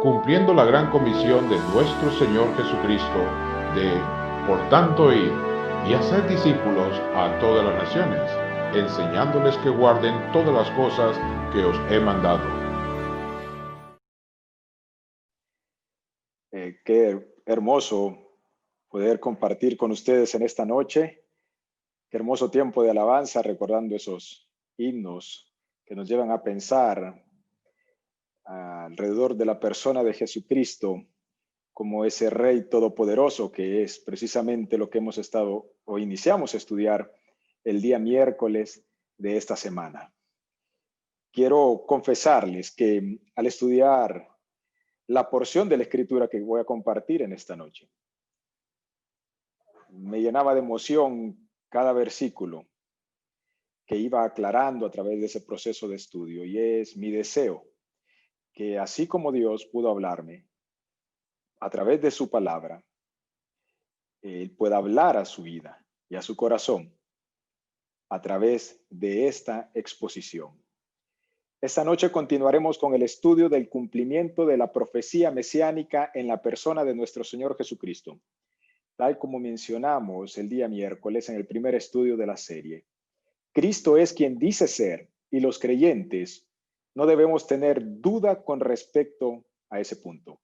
Cumpliendo la gran comisión de nuestro Señor Jesucristo de, por tanto, ir y hacer discípulos a todas las naciones, enseñándoles que guarden todas las cosas que os he mandado. Qué hermoso poder compartir con ustedes en esta noche. Qué hermoso tiempo de alabanza recordando esos himnos que nos llevan a pensar alrededor de la persona de Jesucristo como ese Rey todopoderoso, que es precisamente lo que hemos estado o iniciamos a estudiar el día miércoles de esta semana. Quiero confesarles que al estudiar la porción de la Escritura que voy a compartir en esta noche, me llenaba de emoción cada versículo que iba aclarando a través de ese proceso de estudio, y es mi deseo que así como Dios pudo hablarme a través de su palabra, Él pueda hablar a su vida y a su corazón a través de esta exposición. Esta noche continuaremos con el estudio del cumplimiento de la profecía mesiánica en la persona de nuestro Señor Jesucristo, tal como mencionamos el día miércoles en el primer estudio de la serie. Cristo es quien dice ser, y los creyentes no debemos tener duda con respecto a ese punto.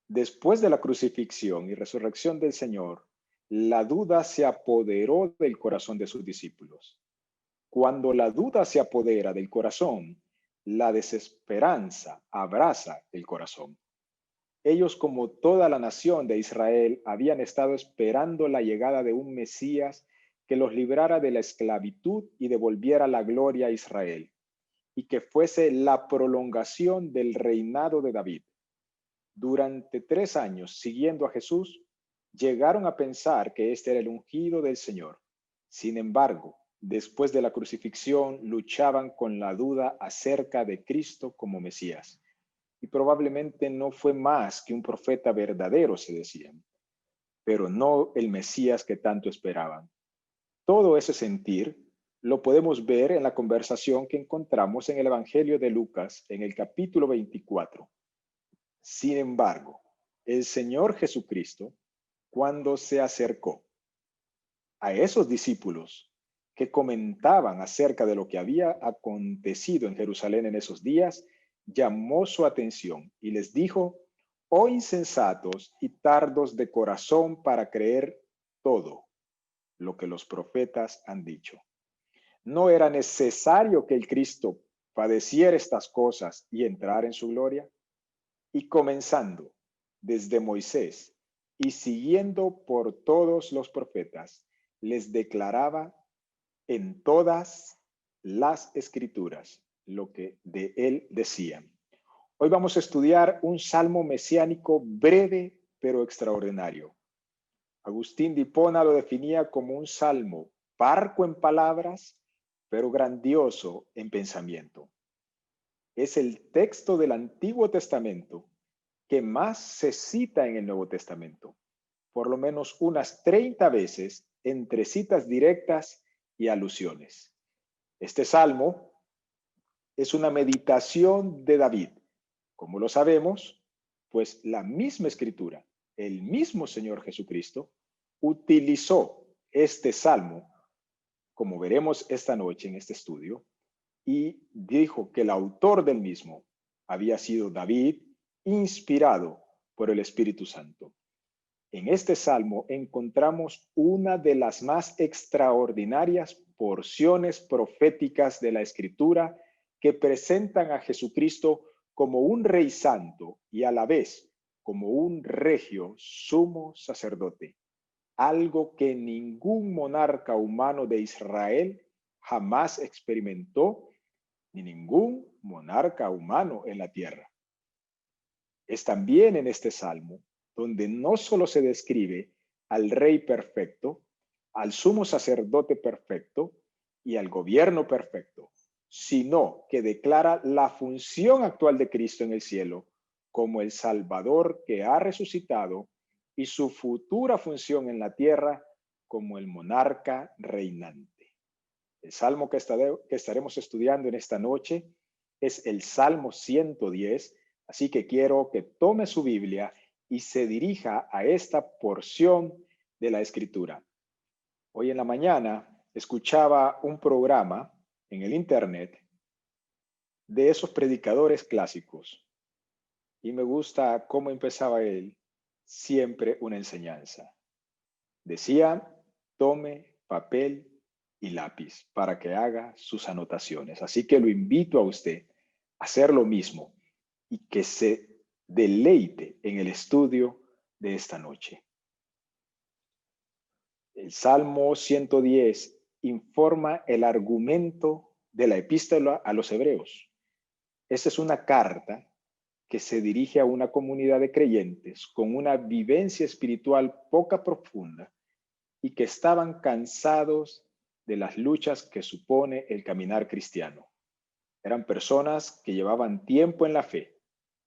Después de la crucifixión y resurrección del Señor, la duda se apoderó del corazón de sus discípulos. Cuando la duda se apodera del corazón, la desesperanza abraza el corazón. Ellos, como toda la nación de Israel, habían estado esperando la llegada de un Mesías que los librara de la esclavitud y devolviera la gloria a Israel, y que fuese la prolongación del reinado de David. Durante 3 años, siguiendo a Jesús, llegaron a pensar que este era el ungido del Señor. Sin embargo, después de la crucifixión, luchaban con la duda acerca de Cristo como Mesías. Y probablemente no fue más que un profeta verdadero, se decían, pero no el Mesías que tanto esperaban. Todo ese sentir lo podemos ver en la conversación que encontramos en el Evangelio de Lucas, en el capítulo 24. Sin embargo, el Señor Jesucristo, cuando se acercó a esos discípulos que comentaban acerca de lo que había acontecido en Jerusalén en esos días, llamó su atención y les dijo: oh insensatos y tardos de corazón para creer todo lo que los profetas han dicho. ¿No era necesario que el Cristo padeciera estas cosas y entrar en su gloria? Y comenzando desde Moisés y siguiendo por todos los profetas, les declaraba en todas las escrituras lo que de él decían. Hoy vamos a estudiar un salmo mesiánico breve pero extraordinario. Agustín de Hipona lo definía como un salmo parco en palabras, pero grandioso en pensamiento. Es el texto del Antiguo Testamento que más se cita en el Nuevo Testamento, por lo menos unas 30 veces entre citas directas y alusiones. Este salmo es una meditación de David. Como lo sabemos, pues la misma escritura, el mismo Señor Jesucristo, utilizó este salmo, como veremos esta noche en este estudio, y dijo que el autor del mismo había sido David, inspirado por el Espíritu Santo. En este salmo encontramos una de las más extraordinarias porciones proféticas de la Escritura que presentan a Jesucristo como un Rey Santo y a la vez como un regio sumo sacerdote, algo que ningún monarca humano de Israel jamás experimentó, ni ningún monarca humano en la tierra. Es también en este salmo donde no solo se describe al Rey perfecto, al sumo sacerdote perfecto y al gobierno perfecto, sino que declara la función actual de Cristo en el cielo como el Salvador que ha resucitado y su futura función en la tierra como el monarca reinante. El salmo que estaremos estudiando en esta noche es el Salmo 110, así que quiero que tome su Biblia y se dirija a esta porción de la Escritura. Hoy en la mañana escuchaba un programa en el internet de esos predicadores clásicos y me gusta cómo empezaba él, siempre una enseñanza. Decía, tome papel y lápiz para que haga sus anotaciones. Así que lo invito a usted a hacer lo mismo y que se deleite en el estudio de esta noche. El Salmo 110 informa el argumento de la epístola a los hebreos. Esta es una carta que se dirige a una comunidad de creyentes con una vivencia espiritual poco profunda y que estaban cansados de las luchas que supone el caminar cristiano. Eran personas que llevaban tiempo en la fe,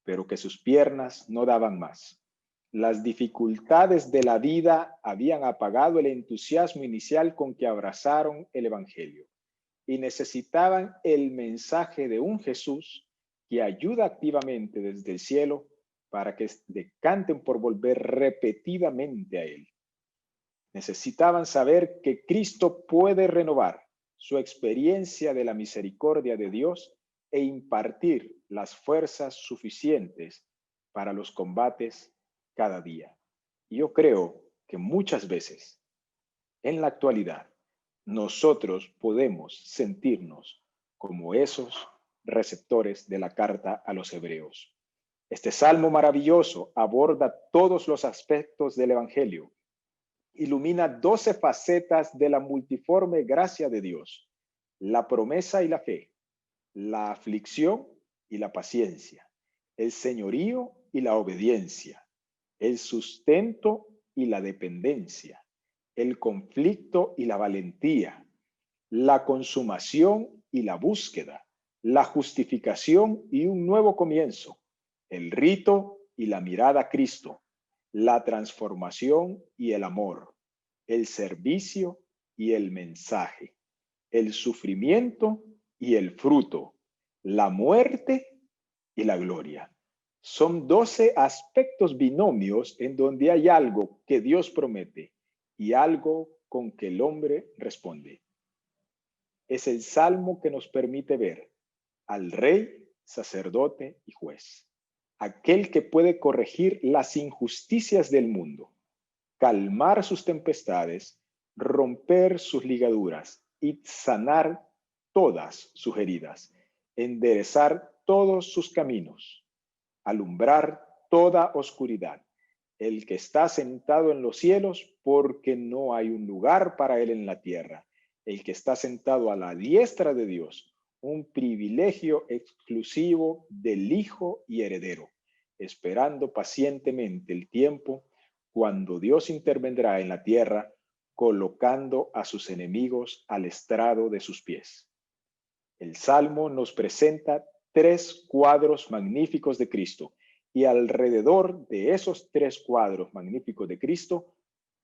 pero que sus piernas no daban más. Las dificultades de la vida habían apagado el entusiasmo inicial con que abrazaron el Evangelio y necesitaban el mensaje de un Jesús que ayuda activamente desde el cielo para que decanten por volver repetidamente a Él. Necesitaban saber que Cristo puede renovar su experiencia de la misericordia de Dios e impartir las fuerzas suficientes para los combates cada día. Y yo creo que muchas veces, en la actualidad, nosotros podemos sentirnos como esos receptores de la carta a los hebreos. Este salmo maravilloso aborda todos los aspectos del Evangelio. Ilumina 12 facetas de la multiforme gracia de Dios: la promesa y la fe, la aflicción y la paciencia, el señorío y la obediencia, el sustento y la dependencia, el conflicto y la valentía, la consumación y la búsqueda, la justificación y un nuevo comienzo, el rito y la mirada a Cristo, la transformación y el amor, el servicio y el mensaje, el sufrimiento y el fruto, la muerte y la gloria. Son 12 aspectos binomios en donde hay algo que Dios promete y algo con que el hombre responde. Es el salmo que nos permite ver al rey, sacerdote y juez, aquel que puede corregir las injusticias del mundo, calmar sus tempestades, romper sus ligaduras y sanar todas sus heridas, enderezar todos sus caminos, alumbrar toda oscuridad, el que está sentado en los cielos porque no hay un lugar para él en la tierra, el que está sentado a la diestra de Dios, un privilegio exclusivo del Hijo y heredero, esperando pacientemente el tiempo cuando Dios intervendrá en la tierra, colocando a sus enemigos al estrado de sus pies. El Salmo nos presenta 3 cuadros magníficos de Cristo, y alrededor de esos 3 cuadros magníficos de Cristo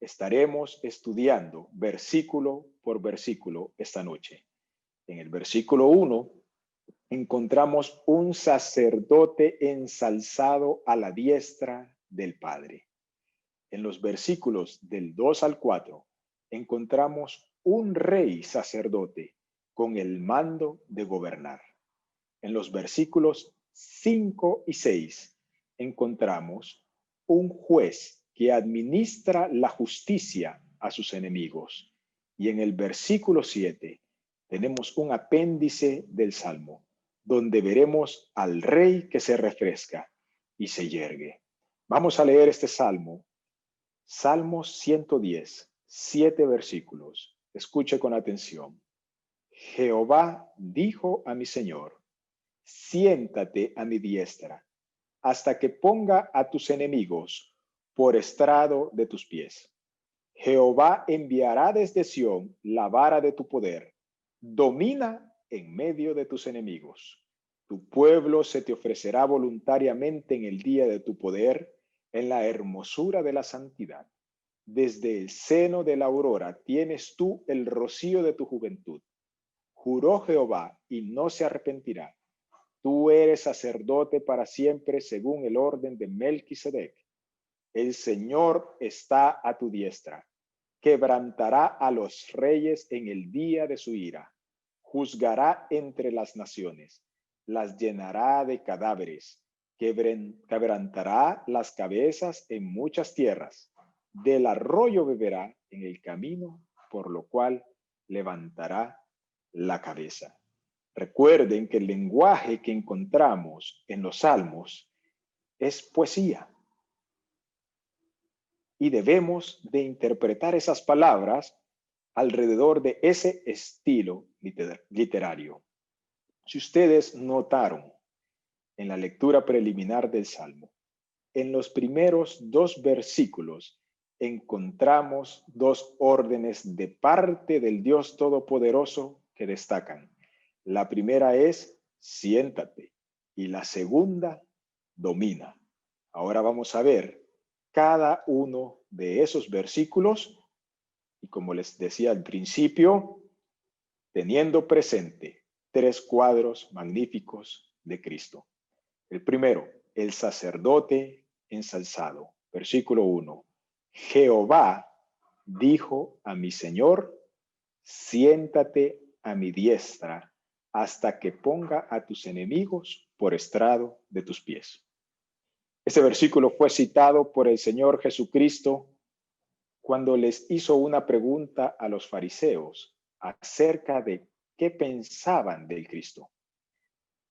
estaremos estudiando versículo por versículo esta noche. En el versículo 1 encontramos un sacerdote ensalzado a la diestra del Padre. En los versículos del 2 al 4 encontramos un rey sacerdote con el mando de gobernar. En los versículos 5 y 6 encontramos un juez que administra la justicia a sus enemigos. Y en el versículo 7 tenemos un apéndice del Salmo, donde veremos al rey que se refresca y se yergue. Vamos a leer este Salmo. Salmo 110, 7 versículos. Escuche con atención. Jehová dijo a mi Señor: siéntate a mi diestra, hasta que ponga a tus enemigos por estrado de tus pies. Jehová enviará desde Sión la vara de tu poder. Domina en medio de tus enemigos. Tu pueblo se te ofrecerá voluntariamente en el día de tu poder, en la hermosura de la santidad. Desde el seno de la aurora tienes tú el rocío de tu juventud. Juró Jehová y no se arrepentirá. Tú eres sacerdote para siempre según el orden de Melquisedec. El Señor está a tu diestra. Quebrantará a los reyes en el día de su ira. Juzgará entre las naciones. Las llenará de cadáveres. Quebrantará las cabezas en muchas tierras. Del arroyo beberá en el camino, por lo cual levantará la cabeza. Recuerden que el lenguaje que encontramos en los salmos es poesía. Y debemos de interpretar esas palabras alrededor de ese estilo literario. Si ustedes notaron en la lectura preliminar del Salmo, en los primeros 2 versículos encontramos 2 órdenes de parte del Dios Todopoderoso que destacan. La primera es siéntate y la segunda domina. Ahora vamos a ver cada uno de esos versículos y, como les decía al principio, teniendo presente 3 cuadros magníficos de Cristo. El primero, el sacerdote ensalzado. Versículo 1. Jehová dijo a mi Señor, siéntate a mi diestra hasta que ponga a tus enemigos por estrado de tus pies. Este versículo fue citado por el Señor Jesucristo cuando les hizo una pregunta a los fariseos acerca de qué pensaban del Cristo.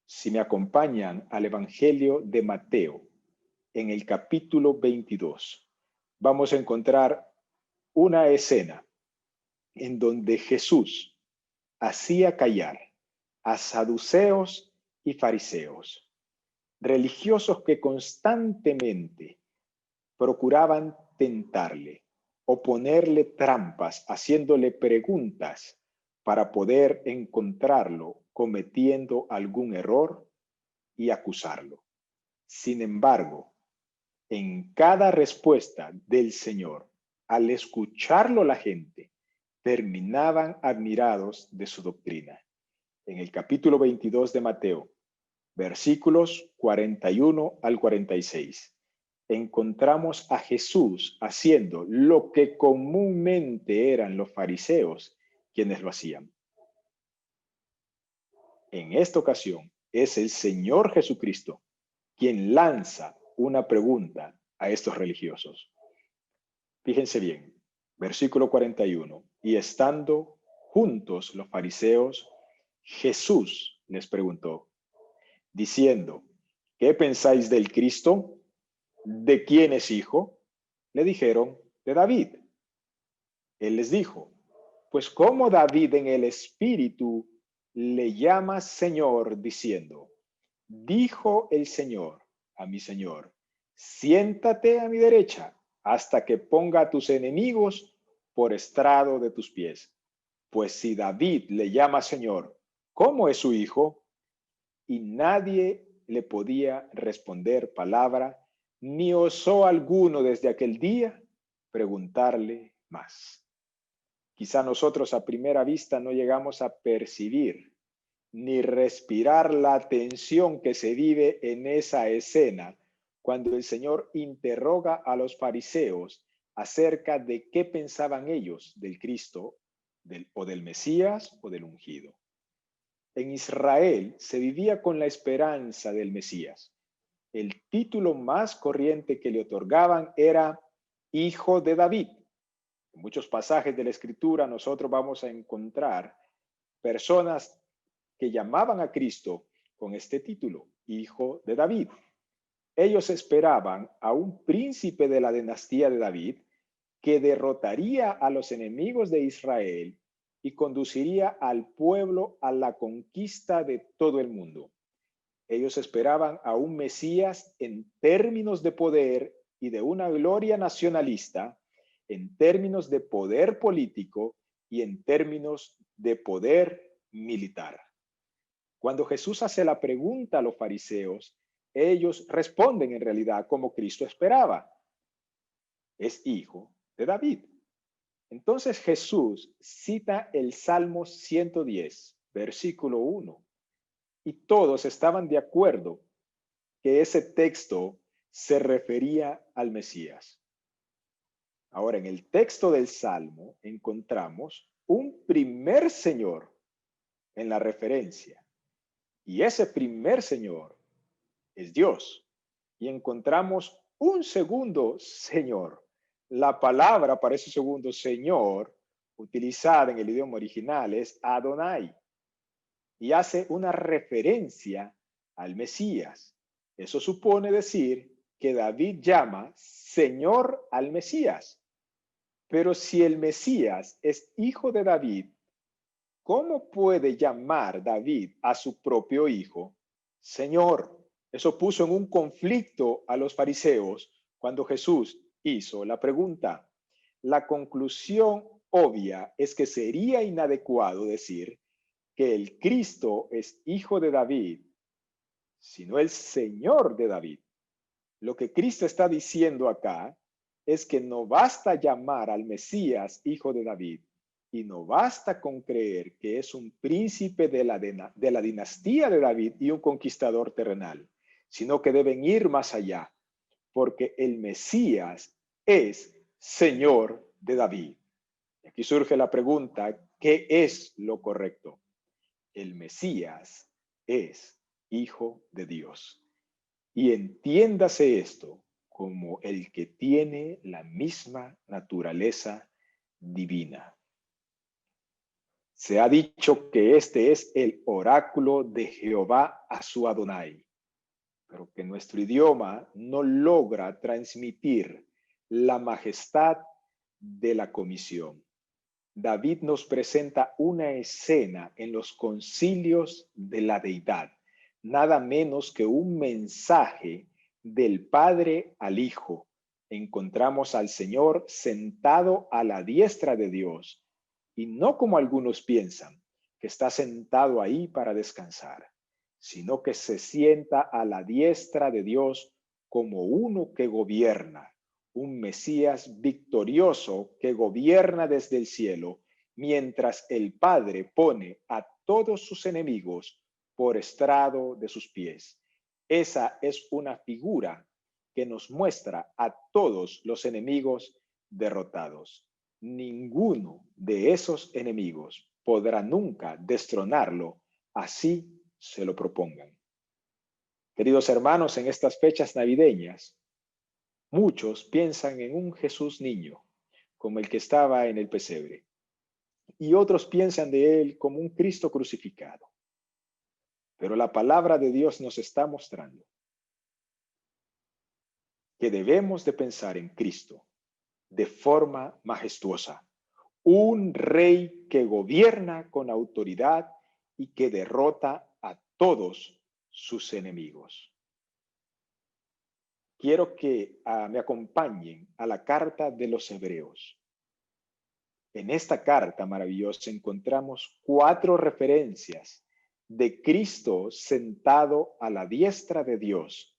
Si me acompañan al Evangelio de Mateo, en el capítulo 22, vamos a encontrar una escena en donde Jesús hacía callar a saduceos y fariseos, religiosos que constantemente procuraban tentarle o ponerle trampas, haciéndole preguntas para poder encontrarlo cometiendo algún error y acusarlo. Sin embargo, en cada respuesta del Señor, al escucharlo la gente, terminaban admirados de su doctrina. En el capítulo 22 de Mateo, versículos 41 al 46, encontramos a Jesús haciendo lo que comúnmente eran los fariseos quienes lo hacían. En esta ocasión es el Señor Jesucristo quien lanza una pregunta a estos religiosos. Fíjense bien, versículo 41. Y estando juntos los fariseos, Jesús les preguntó, diciendo, ¿qué pensáis del Cristo? ¿De quién es hijo? Le dijeron, de David. Él les dijo, pues ¿cómo David en el Espíritu le llama Señor diciendo, dijo el Señor a mi Señor, siéntate a mi derecha hasta que ponga a tus enemigos por estrado de tus pies? Pues si David le llama Señor, ¿cómo es su hijo? Y nadie le podía responder palabra, ni osó alguno desde aquel día preguntarle más. Quizá nosotros a primera vista no llegamos a percibir ni respirar la tensión que se vive en esa escena cuando el Señor interroga a los fariseos acerca de qué pensaban ellos del Cristo, o del Mesías o del ungido. En Israel se vivía con la esperanza del Mesías. El título más corriente que le otorgaban era Hijo de David. En muchos pasajes de la Escritura nosotros vamos a encontrar personas que llamaban a Cristo con este título, Hijo de David. Ellos esperaban a un príncipe de la dinastía de David que derrotaría a los enemigos de Israel y conduciría al pueblo a la conquista de todo el mundo. Ellos esperaban a un Mesías en términos de poder y de una gloria nacionalista, en términos de poder político y en términos de poder militar. Cuando Jesús hace la pregunta a los fariseos, ellos responden en realidad como Cristo esperaba. Es hijo de David. Entonces Jesús cita el Salmo 110, versículo 1, y todos estaban de acuerdo que ese texto se refería al Mesías. Ahora, en el texto del Salmo encontramos un primer Señor en la referencia, y ese primer Señor es Dios. Y encontramos un segundo Señor. La palabra para ese segundo Señor, utilizada en el idioma original, es Adonai, y hace una referencia al Mesías. Eso supone decir que David llama Señor al Mesías. Pero si el Mesías es hijo de David, ¿cómo puede llamar David a su propio hijo Señor? Eso puso en un conflicto a los fariseos cuando Jesús hizo la pregunta. La conclusión obvia es que sería inadecuado decir que el Cristo es hijo de David, sino el Señor de David. Lo que Cristo está diciendo acá es que no basta llamar al Mesías hijo de David, y no basta con creer que es un príncipe de la dinastía de David y un conquistador terrenal, sino que deben ir más allá, porque el Mesías es Señor de David. Y aquí surge la pregunta, ¿qué es lo correcto? El Mesías es hijo de Dios. Y entiéndase esto como el que tiene la misma naturaleza divina. Se ha dicho que este es el oráculo de Jehová a su Adonai, pero que nuestro idioma no logra transmitir la majestad de la comisión. David nos presenta una escena en los concilios de la deidad, nada menos que un mensaje del Padre al Hijo. Encontramos al Señor sentado a la diestra de Dios, y no como algunos piensan, que está sentado ahí para descansar, sino que se sienta a la diestra de Dios como uno que gobierna, un Mesías victorioso que gobierna desde el cielo, mientras el Padre pone a todos sus enemigos por estrado de sus pies. Esa es una figura que nos muestra a todos los enemigos derrotados. Ninguno de esos enemigos podrá nunca destronarlo, así se lo propongan. Queridos hermanos, en estas fechas navideñas, muchos piensan en un Jesús niño, como el que estaba en el pesebre, y otros piensan de él como un Cristo crucificado. Pero la palabra de Dios nos está mostrando que debemos de pensar en Cristo de forma majestuosa, un rey que gobierna con autoridad y que derrota a todos sus enemigos. Quiero que me acompañen a la carta de los Hebreos. En esta carta maravillosa encontramos 4 referencias de Cristo sentado a la diestra de Dios,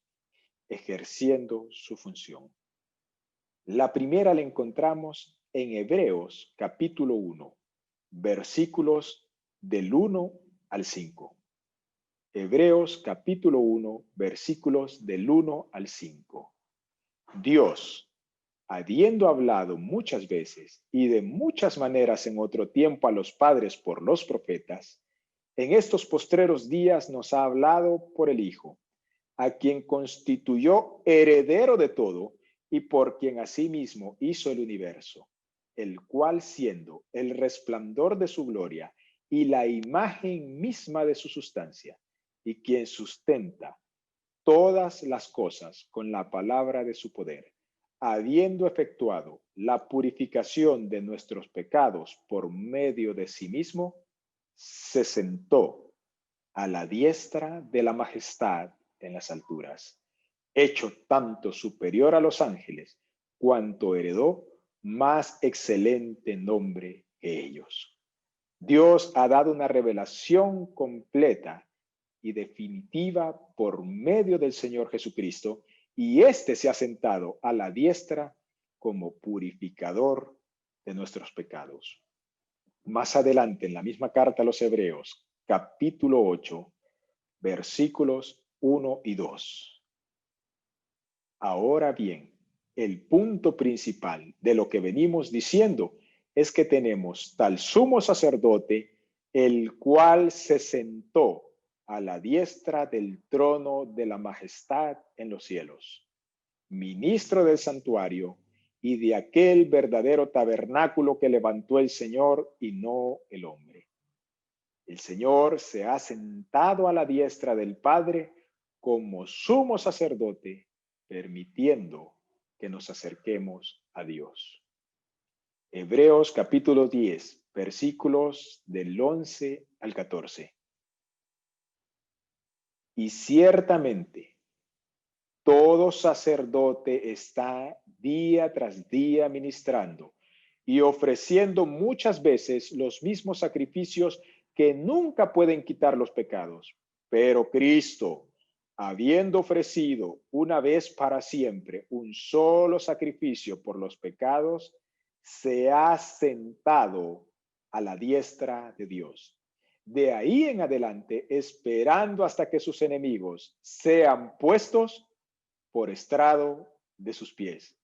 ejerciendo su función. La primera la encontramos en Hebreos capítulo 1, versículos del 1 al 5. Hebreos capítulo 1, versículos del 1 al 5. Dios, habiendo hablado muchas veces y de muchas maneras en otro tiempo a los padres por los profetas, en estos postreros días nos ha hablado por el Hijo, a quien constituyó heredero de todo y por quien asimismo hizo el universo, el cual siendo el resplandor de su gloria y la imagen misma de su sustancia, y quien sustenta todas las cosas con la palabra de su poder, habiendo efectuado la purificación de nuestros pecados por medio de sí mismo, se sentó a la diestra de la majestad en las alturas, hecho tanto superior a los ángeles, cuanto heredó más excelente nombre que ellos. Dios ha dado una revelación completa y definitiva por medio del Señor Jesucristo, y éste se ha sentado a la diestra como purificador de nuestros pecados. Más adelante, en la misma carta a los Hebreos, capítulo 8, versículos 1 y 2. Ahora bien, el punto principal de lo que venimos diciendo es que tenemos tal sumo sacerdote, el cual se sentó a la diestra del trono de la majestad en los cielos, ministro del santuario y de aquel verdadero tabernáculo que levantó el Señor y no el hombre. El Señor se ha sentado a la diestra del Padre como sumo sacerdote, permitiendo que nos acerquemos a Dios. Hebreos capítulo 10, versículos del 11 al 14. Y ciertamente, todo sacerdote está día tras día ministrando y ofreciendo muchas veces los mismos sacrificios que nunca pueden quitar los pecados. Pero Cristo, habiendo ofrecido una vez para siempre un solo sacrificio por los pecados, se ha sentado a la diestra de Dios. De ahí en adelante, esperando hasta que sus enemigos sean puestos por estrado de sus pies,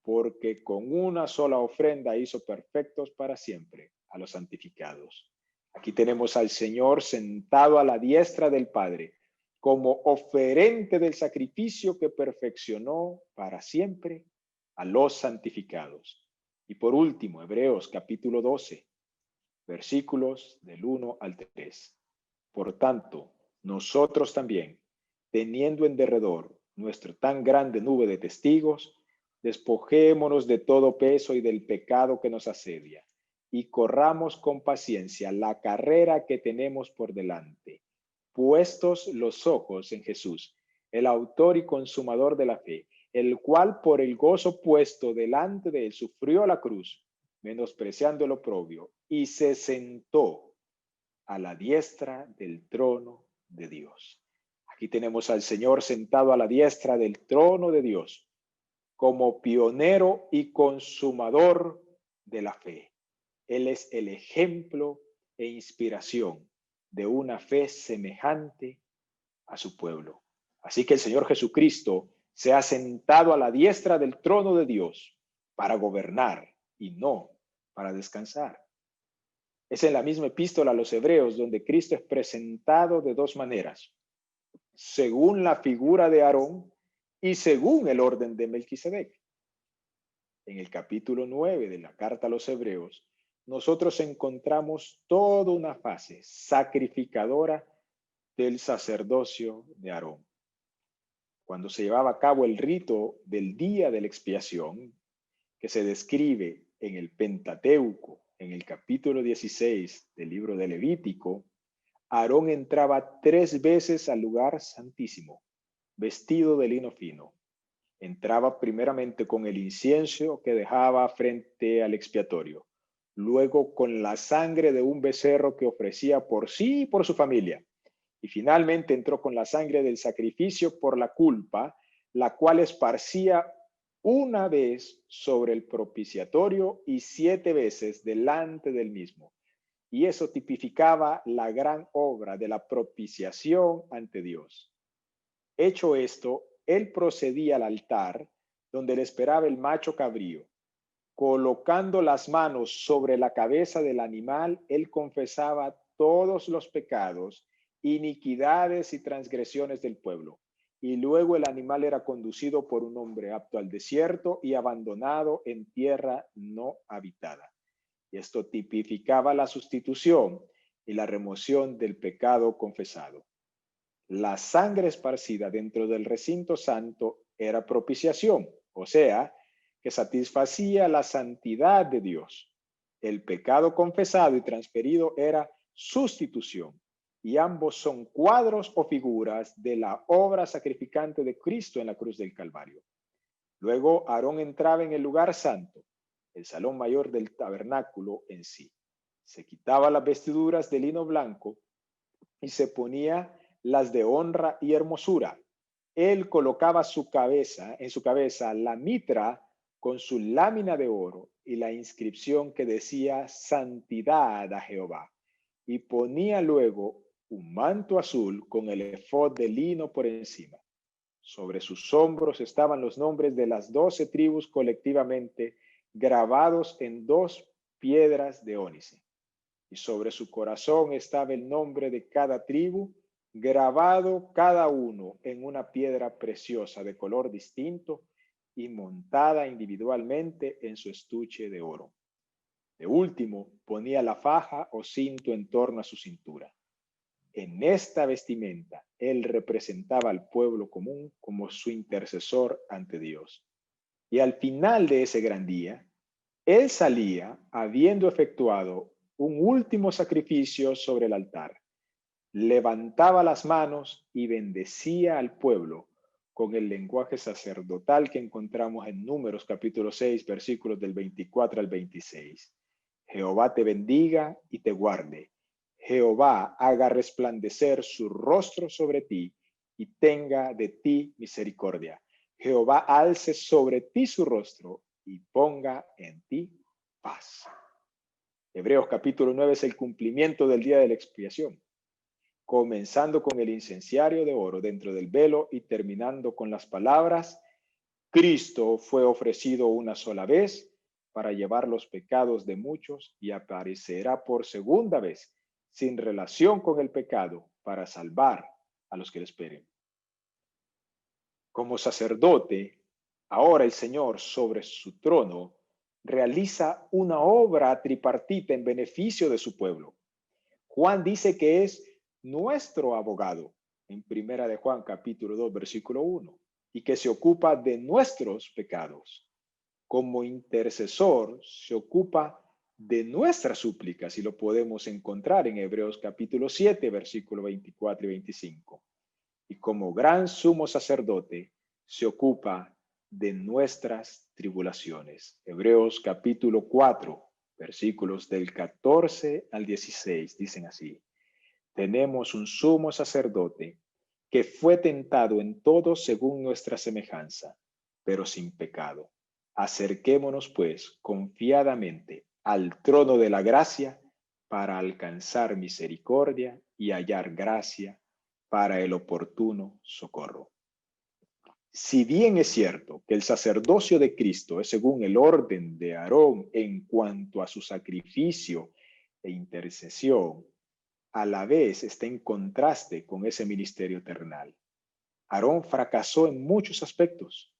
porque con una sola ofrenda hizo perfectos para siempre a los santificados. Aquí tenemos al Señor sentado a la diestra del Padre, como oferente del sacrificio que perfeccionó para siempre a los santificados. Y por último, Hebreos capítulo 12, versículos del 1 al 3. Por tanto, nosotros también, teniendo en derredor nuestra tan grande nube de testigos, despojémonos de todo peso y del pecado que nos asedia, y corramos con paciencia la carrera que tenemos por delante, puestos los ojos en Jesús, el autor y consumador de la fe, el cual por el gozo puesto delante de él sufrió la cruz, menospreciando el oprobio, y se sentó a la diestra del trono de Dios. Aquí tenemos al Señor sentado a la diestra del trono de Dios, como pionero y consumador de la fe. Él es el ejemplo e inspiración de una fe semejante a su pueblo. Así que el Señor Jesucristo se ha sentado a la diestra del trono de Dios para gobernar y no para descansar. Es en la misma epístola a los Hebreos donde Cristo es presentado de dos maneras, según la figura de Aarón y según el orden de Melquisedec. En el capítulo 9 de la carta a los Hebreos, nosotros encontramos toda una fase sacrificadora del sacerdocio de Aarón. Cuando se llevaba a cabo el rito del día de la expiación, que se describe en el Pentateuco, en el capítulo 16 del libro de Levítico, Aarón entraba 3 veces al lugar santísimo, vestido de lino fino. Entraba primeramente con el incienso que dejaba frente al expiatorio, luego con la sangre de un becerro que ofrecía por sí y por su familia, y finalmente entró con la sangre del sacrificio por la culpa, la cual esparcía una vez sobre el propiciatorio y 7 veces delante del mismo. Y eso tipificaba la gran obra de la propiciación ante Dios. Hecho esto, él procedía al altar donde le esperaba el macho cabrío. Colocando las manos sobre la cabeza del animal, él confesaba todos los pecados, iniquidades y transgresiones del pueblo. Y luego el animal era conducido por un hombre apto al desierto y abandonado en tierra no habitada. Y esto tipificaba la sustitución y la remoción del pecado confesado. La sangre esparcida dentro del recinto santo era propiciación, o sea, que satisfacía la santidad de Dios. El pecado confesado y transferido era sustitución, y ambos son cuadros o figuras de la obra sacrificante de Cristo en la cruz del Calvario. Luego Aarón entraba en el lugar santo, el salón mayor del tabernáculo en sí. Se quitaba las vestiduras de lino blanco y se ponía las de honra y hermosura. Él colocaba en su cabeza la mitra con su lámina de oro y la inscripción que decía Santidad a Jehová. Y ponía luego un manto azul con el efod de lino por encima. Sobre sus hombros estaban los nombres de las 12 tribus colectivamente grabados en 2 piedras de ónice. Y sobre su corazón estaba el nombre de cada tribu, grabado cada uno en una piedra preciosa de color distinto y montada individualmente en su estuche de oro. De último, ponía la faja o cinto en torno a su cintura. En esta vestimenta, él representaba al pueblo común como su intercesor ante Dios. Y al final de ese gran día, él salía habiendo efectuado un último sacrificio sobre el altar. Levantaba las manos y bendecía al pueblo con el lenguaje sacerdotal que encontramos en Números capítulo 6, versículos del 24 al 26. Jehová te bendiga y te guarde. Jehová haga resplandecer su rostro sobre ti y tenga de ti misericordia. Jehová alce sobre ti su rostro y ponga en ti paz. Hebreos capítulo 9 es el cumplimiento del día de la expiación, comenzando con el incenciario de oro dentro del velo y terminando con las palabras: Cristo fue ofrecido una sola vez para llevar los pecados de muchos y aparecerá por segunda vez sin relación con el pecado para salvar a los que le esperen. Como sacerdote, ahora el Señor sobre su trono realiza una obra tripartita en beneficio de su pueblo. Juan dice que es nuestro abogado en Primera de Juan capítulo 2 versículo 1 y que se ocupa de nuestros pecados. Como intercesor se ocupa de nuestras súplicas y lo podemos encontrar en Hebreos capítulo 7 versículo 24 y 25. Y como gran sumo sacerdote se ocupa de nuestras tribulaciones. Hebreos capítulo 4 versículos del 14 al 16 dicen así: tenemos un sumo sacerdote que fue tentado en todo según nuestra semejanza, pero sin pecado. Acerquémonos pues confiadamente al trono de la gracia para alcanzar misericordia y hallar gracia para el oportuno socorro. Si bien es cierto que el sacerdocio de Cristo es según el orden de Aarón en cuanto a su sacrificio e intercesión, a la vez está en contraste con ese ministerio terrenal. Aarón fracasó en muchos aspectos.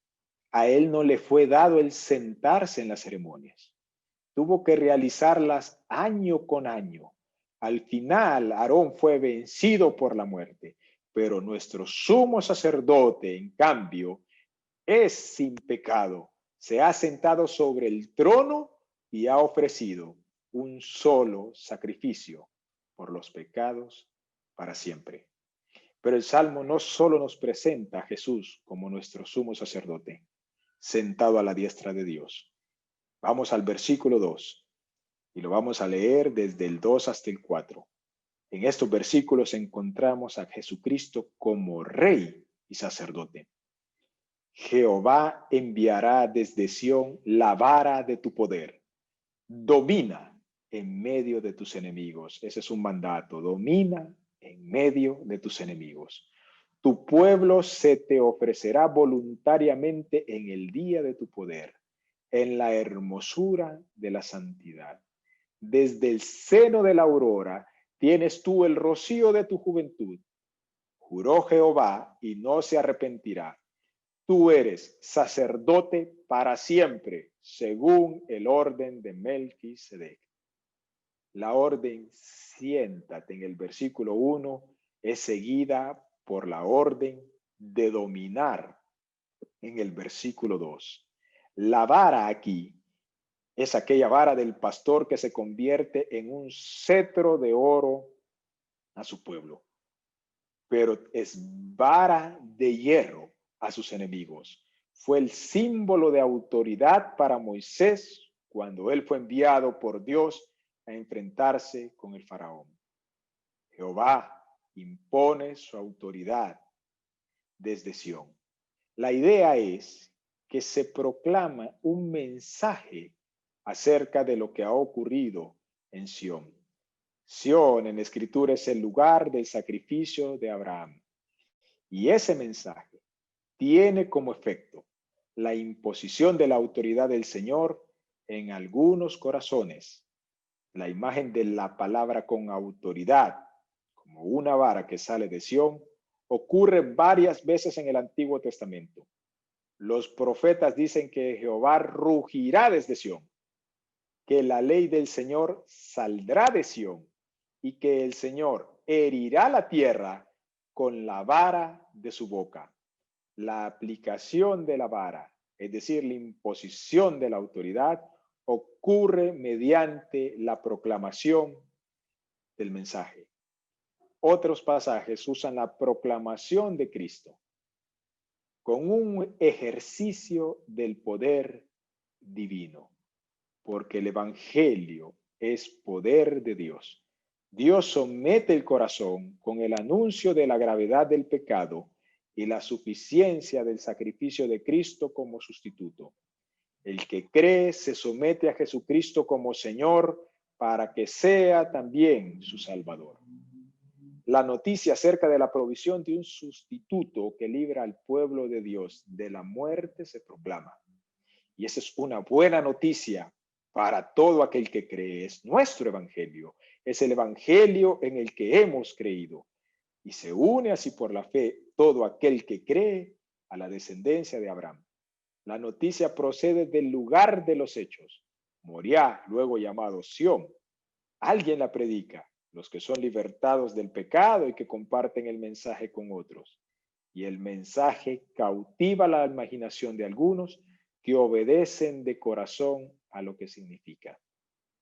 A él no le fue dado el sentarse en las ceremonias. Tuvo que realizarlas año con año. Al final, Aarón fue vencido por la muerte, pero nuestro sumo sacerdote, en cambio, es sin pecado. Se ha sentado sobre el trono y ha ofrecido un solo sacrificio por los pecados para siempre. Pero el Salmo no solo nos presenta a Jesús como nuestro sumo sacerdote, sentado a la diestra de Dios. Vamos al versículo 2 y lo vamos a leer desde el 2 hasta el 4. En estos versículos encontramos a Jesucristo como Rey y sacerdote. Jehová enviará desde Sión la vara de tu poder. Domina en medio de tus enemigos. Ese es un mandato. Domina en medio de tus enemigos. Tu pueblo se te ofrecerá voluntariamente en el día de tu poder, en la hermosura de la santidad. Desde el seno de la aurora tienes tú el rocío de tu juventud. Juró Jehová y no se arrepentirá. Tú eres sacerdote para siempre, según el orden de Melquisedec. La orden siéntate en el versículo 1 es seguida por la orden de dominar en el versículo 2. La vara aquí es aquella vara del pastor que se convierte en un cetro de oro a su pueblo, pero es vara de hierro a sus enemigos. Fue el símbolo de autoridad para Moisés cuando él fue enviado por Dios a enfrentarse con el faraón. Jehová impone su autoridad desde Sión. La idea es que se proclama un mensaje acerca de lo que ha ocurrido en Sión. Sión en la Escritura es el lugar del sacrificio de Abraham. Y ese mensaje tiene como efecto la imposición de la autoridad del Señor en algunos corazones. La imagen de la palabra con autoridad, como una vara que sale de Sión, ocurre varias veces en el Antiguo Testamento. Los profetas dicen que Jehová rugirá desde Sión, que la ley del Señor saldrá de Sión y que el Señor herirá la tierra con la vara de su boca. La aplicación de la vara, es decir, la imposición de la autoridad, ocurre mediante la proclamación del mensaje. Otros pasajes usan la proclamación de Cristo con un ejercicio del poder divino, porque el Evangelio es poder de Dios. Dios somete el corazón con el anuncio de la gravedad del pecado y la suficiencia del sacrificio de Cristo como sustituto. El que cree se somete a Jesucristo como Señor para que sea también su Salvador. La noticia acerca de la provisión de un sustituto que libra al pueblo de Dios de la muerte se proclama. Y esa es una buena noticia para todo aquel que cree. Es nuestro evangelio. Es el evangelio en el que hemos creído. Y se une así por la fe todo aquel que cree a la descendencia de Abraham. La noticia procede del lugar de los hechos. Moriah, luego llamado Sión. Alguien la predica, los que son libertados del pecado y que comparten el mensaje con otros. Y el mensaje cautiva la imaginación de algunos que obedecen de corazón a lo que significa.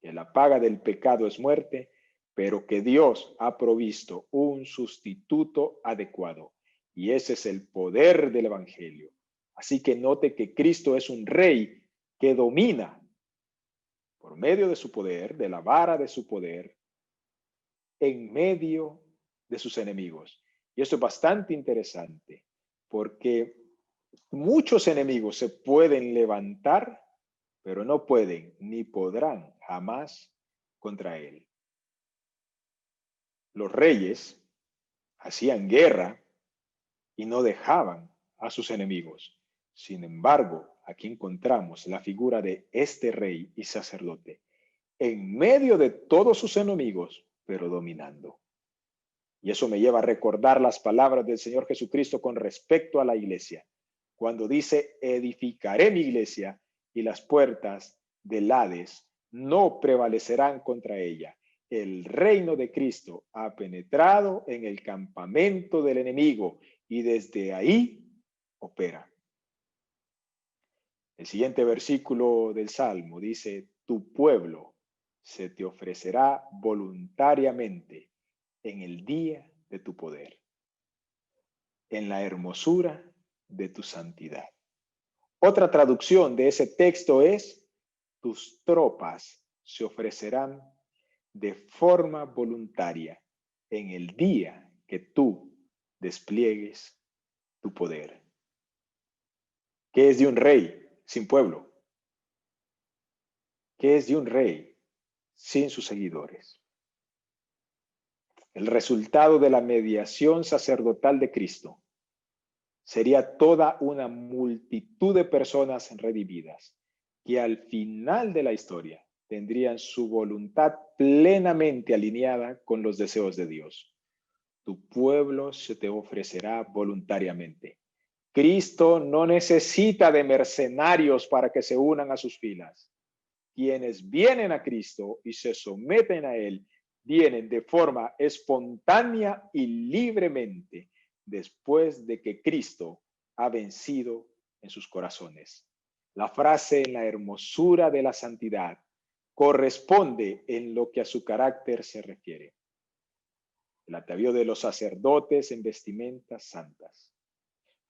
Que la paga del pecado es muerte, pero que Dios ha provisto un sustituto adecuado. Y ese es el poder del evangelio. Así que note que Cristo es un rey que domina por medio de su poder, de la vara de su poder, en medio de sus enemigos. Y esto es bastante interesante porque muchos enemigos se pueden levantar, pero no pueden ni podrán jamás contra él. Los reyes hacían guerra y no dejaban a sus enemigos. Sin embargo, aquí encontramos la figura de este rey y sacerdote en medio de todos sus enemigos, pero dominando. Y eso me lleva a recordar las palabras del Señor Jesucristo con respecto a la iglesia, cuando dice, edificaré mi iglesia y las puertas del Hades no prevalecerán contra ella. El reino de Cristo ha penetrado en el campamento del enemigo y desde ahí opera. El siguiente versículo del Salmo dice, tu pueblo se te ofrecerá voluntariamente en el día de tu poder, en la hermosura de tu santidad. Otra traducción de ese texto es, tus tropas se ofrecerán de forma voluntaria en el día que tú despliegues tu poder. ¿Qué es de un rey sin pueblo? ¿Qué es de un rey sin sus seguidores? El resultado de la mediación sacerdotal de Cristo sería toda una multitud de personas redimidas que al final de la historia tendrían su voluntad plenamente alineada con los deseos de Dios. Tu pueblo se te ofrecerá voluntariamente. Cristo no necesita de mercenarios para que se unan a sus filas. Quienes vienen a Cristo y se someten a Él, vienen de forma espontánea y libremente después de que Cristo ha vencido en sus corazones. La frase en la hermosura de la santidad corresponde en lo que a su carácter se refiere. El atavío de los sacerdotes en vestimentas santas.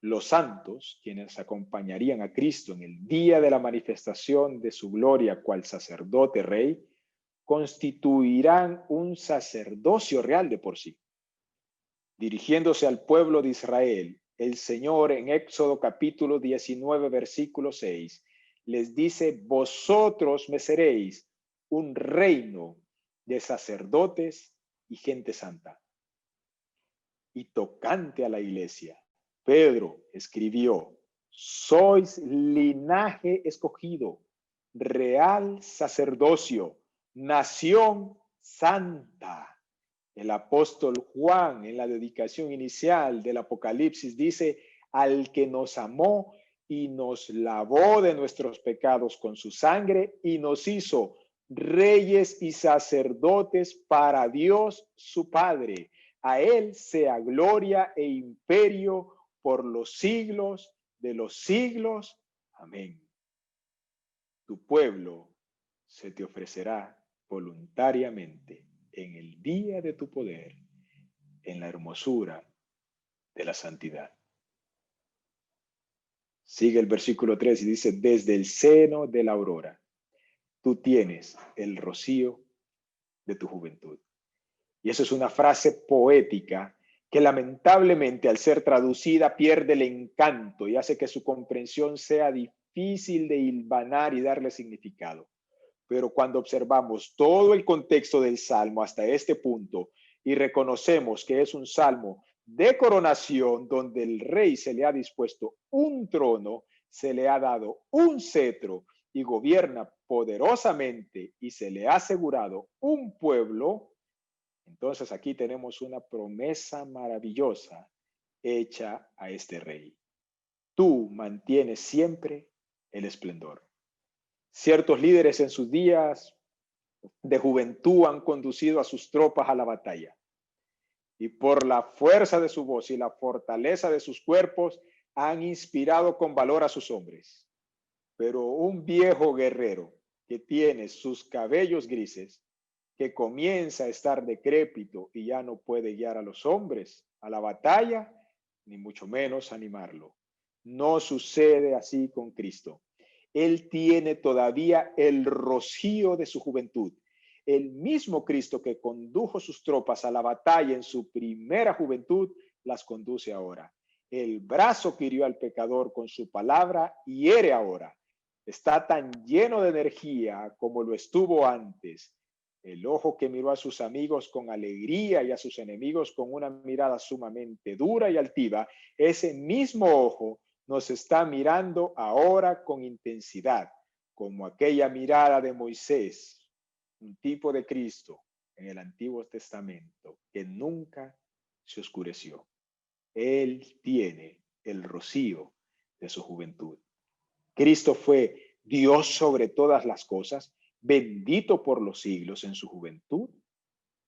Los santos, quienes acompañarían a Cristo en el día de la manifestación de su gloria cual sacerdote rey, constituirán un sacerdocio real de por sí. Dirigiéndose al pueblo de Israel el Señor en Éxodo capítulo 19, versículo 6, les dice, vosotros me seréis un reino de sacerdotes y gente santa. Y tocante a la iglesia, Pedro escribió, sois linaje escogido, real sacerdocio, nación santa. El apóstol Juan, en la dedicación inicial del Apocalipsis, dice, al que nos amó y nos lavó de nuestros pecados con su sangre y nos hizo reyes y sacerdotes para Dios su Padre. A él sea gloria e imperio por los siglos de los siglos. Amén. Tu pueblo se te ofrecerá voluntariamente en el día de tu poder, en la hermosura de la santidad. Sigue el versículo 3 y dice, desde el seno de la aurora, tú tienes el rocío de tu juventud. Y eso es una frase poética que lamentablemente al ser traducida pierde el encanto y hace que su comprensión sea difícil de hilvanar y darle significado. Pero cuando observamos todo el contexto del Salmo hasta este punto y reconocemos que es un Salmo de coronación donde el rey se le ha dispuesto un trono, se le ha dado un cetro y gobierna poderosamente y se le ha asegurado un pueblo, entonces aquí tenemos una promesa maravillosa hecha a este rey. Tú mantienes siempre el esplendor. Ciertos líderes en sus días de juventud han conducido a sus tropas a la batalla y por la fuerza de su voz y la fortaleza de sus cuerpos han inspirado con valor a sus hombres. Pero un viejo guerrero que tiene sus cabellos grises, que comienza a estar decrépito y ya no puede guiar a los hombres a la batalla, ni mucho menos animarlo. No sucede así con Cristo. Él tiene todavía el rocío de su juventud. El mismo Cristo que condujo sus tropas a la batalla en su primera juventud, las conduce ahora. El brazo que hirió al pecador con su palabra hiere ahora. Está tan lleno de energía como lo estuvo antes. El ojo que miró a sus amigos con alegría y a sus enemigos con una mirada sumamente dura y altiva, ese mismo ojo nos está mirando ahora con intensidad, como aquella mirada de Moisés, un tipo de Cristo en el Antiguo Testamento que nunca se oscureció. Él tiene el rocío de su juventud. Cristo fue Dios sobre todas las cosas, bendito por los siglos en su juventud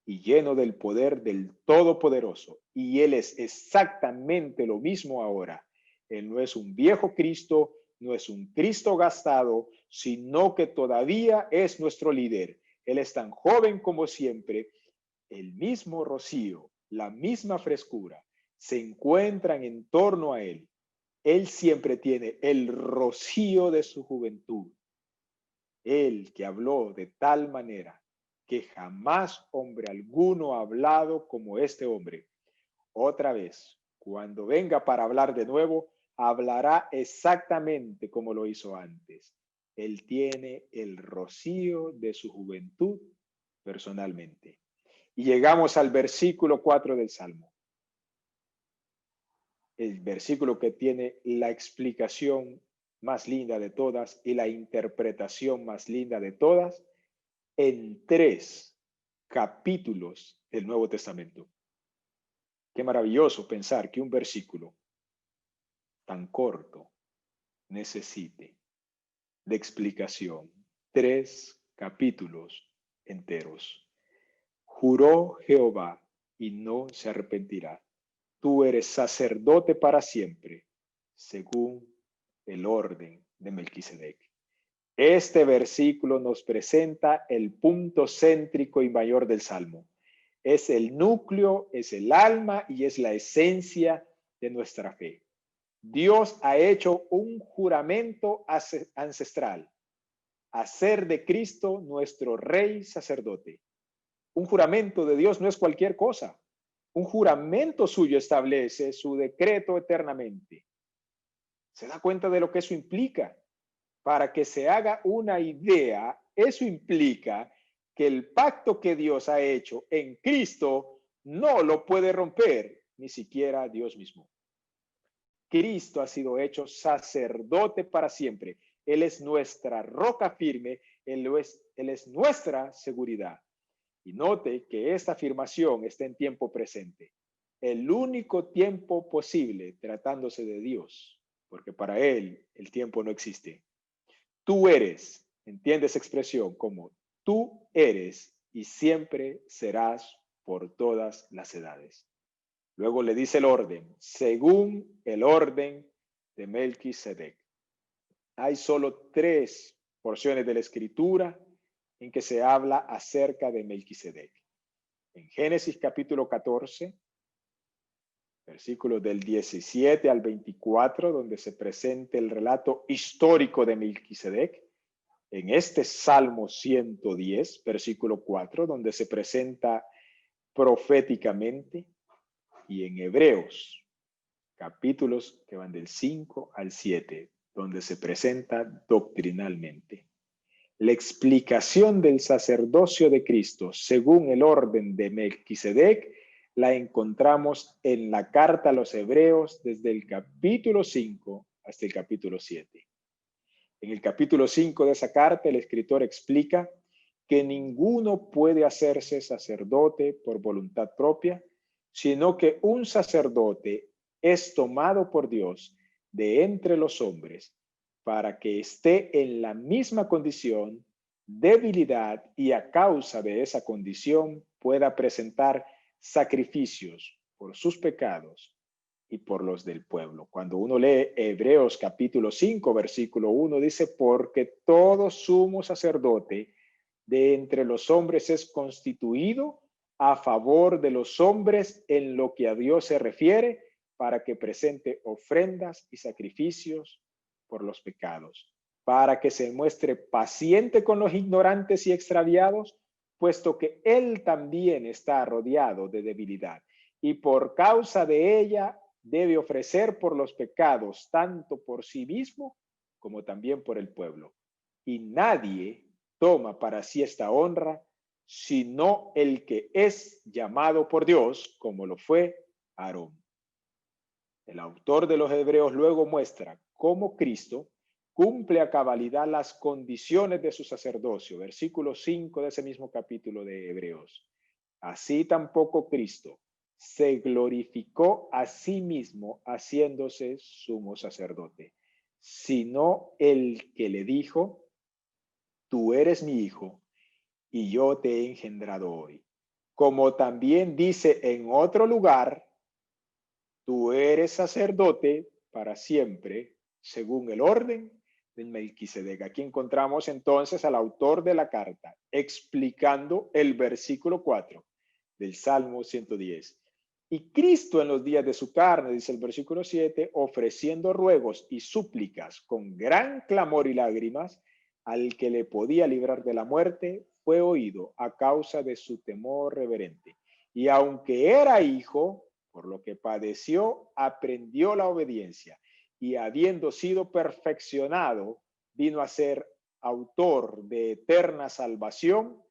y lleno del poder del Todopoderoso. Y Él es exactamente lo mismo ahora. Él no es un viejo Cristo, no es un Cristo gastado, sino que todavía es nuestro líder. Él es tan joven como siempre. El mismo rocío, la misma frescura se encuentran en torno a Él. Él siempre tiene el rocío de su juventud. Él que habló de tal manera que jamás hombre alguno ha hablado como este hombre. Otra vez, cuando venga para hablar de nuevo, hablará exactamente como lo hizo antes. Él tiene el rocío de su juventud personalmente. Y llegamos al versículo 4 del Salmo. El versículo que tiene la explicación más linda de todas y la interpretación más linda de todas en 3 capítulos del Nuevo Testamento. Qué maravilloso pensar que un versículo tan corto necesite de explicación 3 capítulos enteros. Juró Jehová y no se arrepentirá. Tú eres sacerdote para siempre, según el orden de Melquisedec. Este versículo nos presenta el punto céntrico y mayor del Salmo. Es el núcleo, es el alma y es la esencia de nuestra fe. Dios ha hecho un juramento ancestral, hacer de Cristo nuestro rey sacerdote. Un juramento de Dios no es cualquier cosa. un juramento suyo establece su decreto eternamente. ¿Se da cuenta de lo que eso implica? Para que se haga una idea, eso implica que el pacto que Dios ha hecho en Cristo no lo puede romper ni siquiera Dios mismo. Cristo ha sido hecho sacerdote para siempre. Él es nuestra roca firme, Él es nuestra seguridad. Y note que esta afirmación está en tiempo presente. El único tiempo posible tratándose de Dios, porque para Él el tiempo no existe. Tú eres, entiende esa expresión como tú eres y siempre serás por todas las edades. Luego le dice el orden, según el orden de Melquisedec. Hay solo 3 porciones de la Escritura en que se habla acerca de Melquisedec. En Génesis capítulo 14, versículos del 17 al 24, donde se presenta el relato histórico de Melquisedec. En este Salmo 110, versículo 4, donde se presenta proféticamente. Y en Hebreos, capítulos que van del 5 al 7, donde se presenta doctrinalmente. La explicación del sacerdocio de Cristo según el orden de Melquisedec la encontramos en la carta a los Hebreos desde el capítulo 5 hasta el capítulo 7. En el capítulo 5 de esa carta, el escritor explica que ninguno puede hacerse sacerdote por voluntad propia, sino que un sacerdote es tomado por Dios de entre los hombres para que esté en la misma condición, debilidad, y a causa de esa condición pueda presentar sacrificios por sus pecados y por los del pueblo. Cuando uno lee Hebreos capítulo 5, versículo 1, dice, porque todo sumo sacerdote de entre los hombres es constituido a favor de los hombres en lo que a Dios se refiere, para que presente ofrendas y sacrificios por los pecados, para que se muestre paciente con los ignorantes y extraviados, puesto que él también está rodeado de debilidad, y por causa de ella debe ofrecer por los pecados, tanto por sí mismo como también por el pueblo. Y nadie toma para sí esta honra, sino el que es llamado por Dios, como lo fue Aarón. El autor de los Hebreos luego muestra cómo Cristo cumple a cabalidad las condiciones de su sacerdocio. Versículo 5 de ese mismo capítulo de Hebreos. Así tampoco Cristo se glorificó a sí mismo haciéndose sumo sacerdote, sino el que le dijo, tú eres mi hijo y yo te he engendrado hoy. Como también dice en otro lugar, tú eres sacerdote para siempre, según el orden de Melquisedec. Aquí encontramos entonces al autor de la carta explicando el versículo 4 del Salmo 110. Y Cristo en los días de su carne, dice el versículo 7, ofreciendo ruegos y súplicas con gran clamor y lágrimas, al que le podía librar de la muerte, fue oído a causa de su temor reverente. Y aunque era hijo, por lo que padeció, aprendió la obediencia, y habiendo sido perfeccionado, vino a ser autor de eterna salvación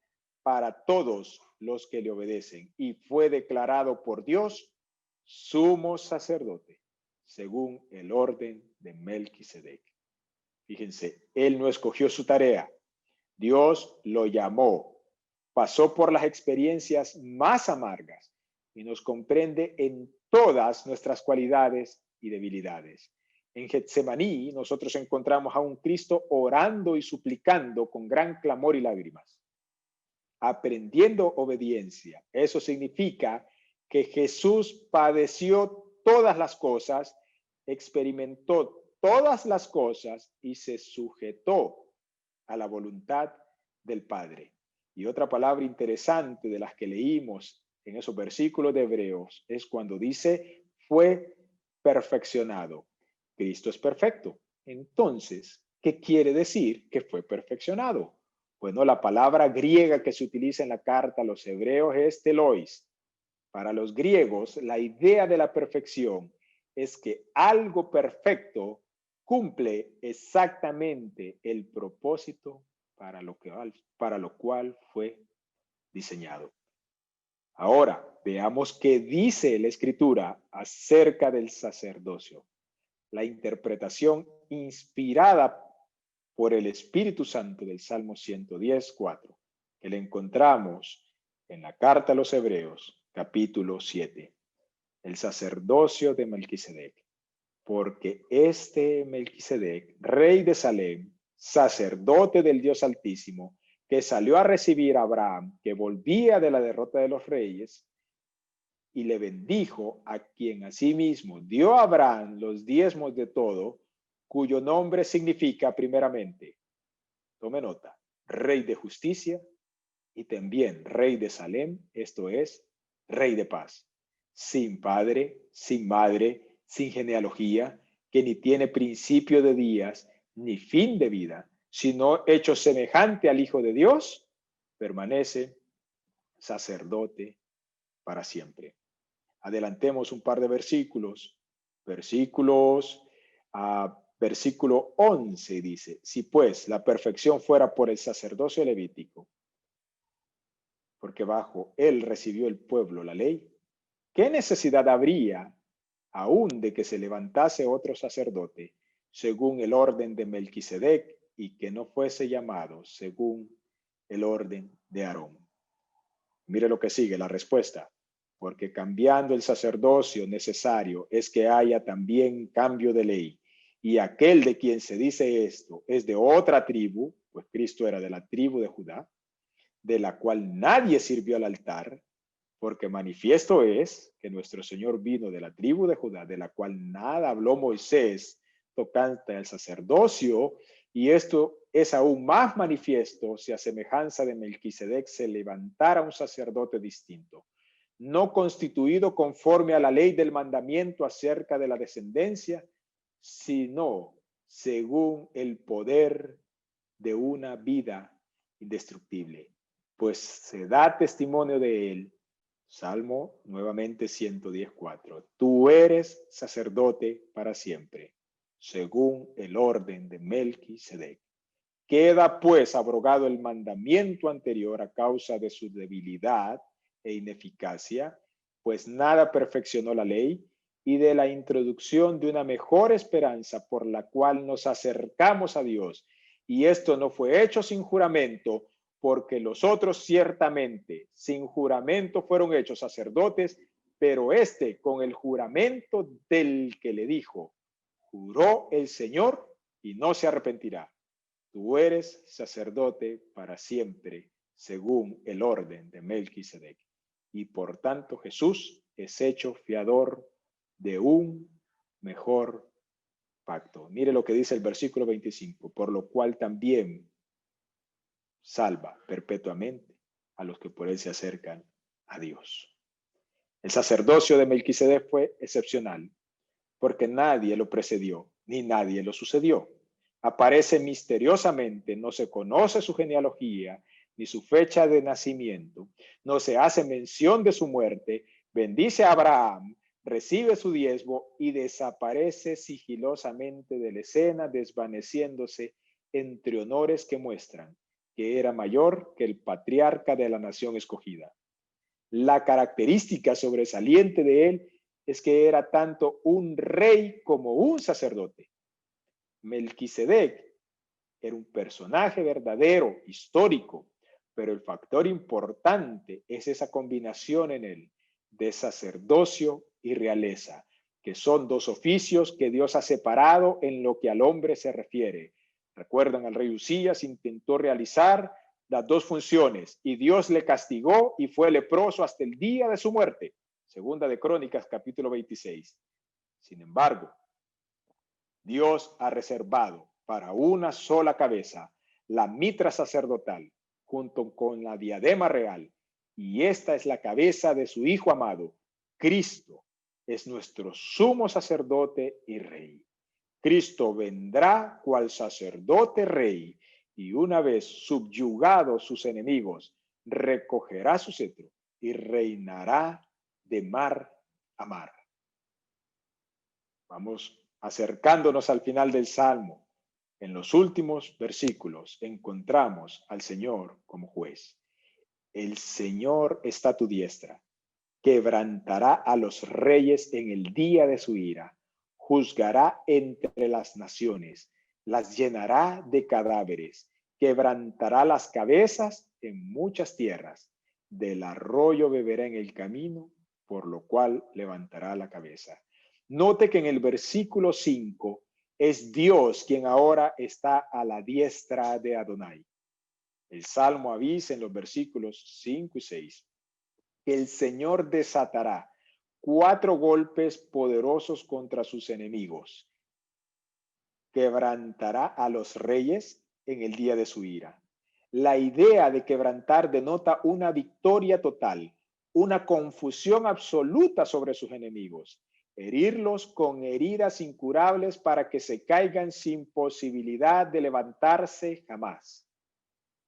para todos los que le obedecen, y fue declarado por Dios sumo sacerdote, según el orden de Melquisedec. Fíjense, él no escogió su tarea, Dios lo llamó, pasó por las experiencias más amargas y nos comprende en todas nuestras cualidades y debilidades. En Getsemaní nosotros encontramos a un Cristo orando y suplicando con gran clamor y lágrimas, aprendiendo obediencia. Eso significa que Jesús padeció todas las cosas, experimentó todas las cosas y se sujetó a la voluntad del Padre. Y otra palabra interesante de las que leímos en esos versículos de Hebreos es cuando dice, fue perfeccionado. Cristo es perfecto. Entonces, ¿qué quiere decir que fue perfeccionado? Bueno, la palabra griega que se utiliza en la carta a los Hebreos es telois, Para los griegos, la idea de la perfección es que algo perfecto cumple exactamente el propósito para lo cual fue diseñado. Ahora, veamos qué dice la Escritura acerca del sacerdocio. La interpretación inspirada por el Espíritu Santo del Salmo 110:4, que le encontramos en la carta a los Hebreos, capítulo 7. El sacerdocio de Melquisedec. Porque este Melquisedec, rey de Salem, sacerdote del Dios Altísimo, que salió a recibir a Abraham, que volvía de la derrota de los reyes, y le bendijo, a quien asimismo dio a Abraham los diezmos de todo, cuyo nombre significa primeramente, tome nota, rey de justicia y también rey de Salem, esto es, rey de paz, sin padre, sin madre, sin genealogía, que ni tiene principio de días, ni fin de vida, sino hecho semejante al Hijo de Dios, permanece sacerdote para siempre. Adelantemos un par de versículos. Versículo 11 dice, si pues la perfección fuera por el sacerdocio levítico, porque bajo él recibió el pueblo la ley, ¿qué necesidad habría aún de que se levantase otro sacerdote según el orden de Melquisedec y que no fuese llamado según el orden de Aarón? Mire lo que sigue, la respuesta. Porque cambiando el sacerdocio necesario es que haya también cambio de ley. Y aquel de quien se dice esto es de otra tribu, pues Cristo era de la tribu de Judá, de la cual nadie sirvió al altar, porque manifiesto es que nuestro Señor vino de la tribu de Judá, de la cual nada habló Moisés tocante al sacerdocio, y esto es aún más manifiesto si a semejanza de Melquisedec se levantara un sacerdote distinto, no constituido conforme a la ley del mandamiento acerca de la descendencia, sino según el poder de una vida indestructible, pues se da testimonio de él. Salmo nuevamente 110:4. Tú eres sacerdote para siempre, según el orden de Melquisedec. Queda pues abrogado el mandamiento anterior a causa de su debilidad e ineficacia, pues nada perfeccionó la ley, y de la introducción de una mejor esperanza por la cual nos acercamos a Dios. Y esto no fue hecho sin juramento, porque los otros ciertamente sin juramento fueron hechos sacerdotes, pero este con el juramento del que le dijo, juró el Señor y no se arrepentirá. Tú eres sacerdote para siempre, según el orden de Melquisedec. Y por tanto Jesús es hecho fiador de un mejor pacto. Mire lo que dice el versículo 25, por lo cual también salva perpetuamente a los que por él se acercan a Dios. El sacerdocio de Melquisedec fue excepcional, porque nadie lo precedió, ni nadie lo sucedió. Aparece misteriosamente, no se conoce su genealogía, ni su fecha de nacimiento, no se hace mención de su muerte, bendice a Abraham, recibe su diezmo y desaparece sigilosamente de la escena, desvaneciéndose entre honores que muestran que era mayor que el patriarca de la nación escogida. La característica sobresaliente de él es que era tanto un rey como un sacerdote. Melquisedec era un personaje verdadero, histórico, pero el factor importante es esa combinación en él de sacerdocio y realeza, que son dos oficios que Dios ha separado en lo que al hombre se refiere. Recuerdan, al rey Usías intentó realizar las dos funciones y Dios le castigó y fue leproso hasta el día de su muerte. Segunda de Crónicas, capítulo 26. Sin embargo, Dios ha reservado para una sola cabeza la mitra sacerdotal junto con la diadema real, y esta es la cabeza de su Hijo amado. Cristo es nuestro sumo sacerdote y rey. Cristo vendrá cual sacerdote rey, y una vez subyugados sus enemigos, recogerá su cetro y reinará de mar a mar. Vamos acercándonos al final del Salmo. En los últimos versículos encontramos al Señor como juez. El Señor está a tu diestra, quebrantará a los reyes en el día de su ira, juzgará entre las naciones, las llenará de cadáveres, quebrantará las cabezas en muchas tierras, del arroyo beberá en el camino, por lo cual levantará la cabeza. Note que en el versículo 5 es Dios quien ahora está a la diestra de Adonai. El Salmo avisa en los versículos 5 y 6 que el Señor desatará 4 golpes poderosos contra sus enemigos. Quebrantará a los reyes en el día de su ira. La idea de quebrantar denota una victoria total, una confusión absoluta sobre sus enemigos. Herirlos con heridas incurables para que se caigan sin posibilidad de levantarse jamás.